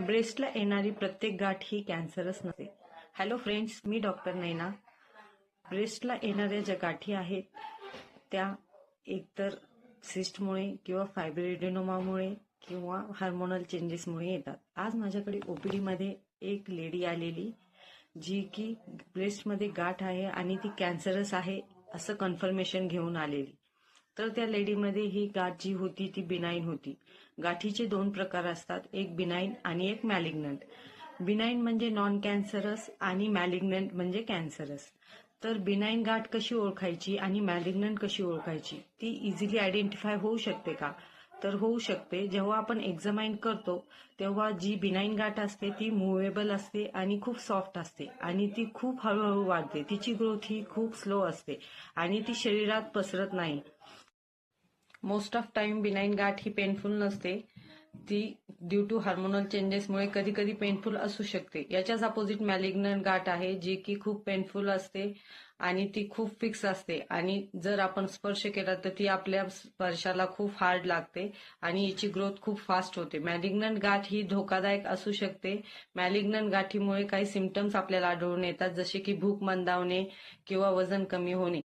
ब्रेस्टला येणारी प्रत्येक गाठ ही कॅन्सरच नसते. हॅलो फ्रेंड्स, मी डॉक्टर नैना. ब्रेस्टला येणाऱ्या ज्या गाठी आहेत त्या एकतर सिस्टमुळे किंवा फायब्रोएडेनोमामुळे किंवा हार्मोनल चेंजेसमुळे येतात. आज माझ्याकडे ओपीडीमध्ये एक लेडी आलेली जी की ब्रेस्टमध्ये गाठ आहे आणि ती कॅन्सरस आहे असं कन्फर्मेशन घेऊन आलेली. तर त्या लेडीमध्ये ही गाठ जी होती ती बिनाईन होती. गाठीचे 2 प्रकार असतात, एक बिनाईन आणि एक मॅलिग्नंट. बिनाईन म्हणजे नॉन कॅन्सरस आणि मॅलिग्नंट म्हणजे कॅन्सरस. तर बिनाईन गाठ कशी ओळखायची आणि मॅलिग्नंट कशी ओळखायची, ती इझिली आयडेंटिफाय होऊ शकते का? तर होऊ शकते. जेव्हा आपण एक्झामाइन करतो तेव्हा जी बिनाईन गाठ असते ती मुव्हेबल असते आणि खूप सॉफ्ट असते आणि ती खूप हळूहळू वाढते. तिची ग्रोथ ही खूप स्लो असते आणि ती शरीरात पसरत नाही. मोस्ट ऑफ टाइम बिनाईन गाठ ही पेनफुल नसते. ती ड्यू टू हार्मोनल चेंजेसमुळे कधी कधी पेनफुल असू शकते. याच्याच अपोजिट मॅलिग्नंट गाठ आहे जी की खूप पेनफुल असते आणि ती खूप फिक्स असते आणि जर आपण स्पर्श केला तर ती आपल्या स्पर्शाला खूप हार्ड लागते आणि याची ग्रोथ खूप फास्ट होते. मॅलिग्नंट गाठ ही धोकादायक असू शकते. मॅलिग्नंट गाठीमुळे काही सिम्पटम्स आपल्याला आढळून येतात, जसे की भूक मंदावणे किंवा वजन कमी होणे.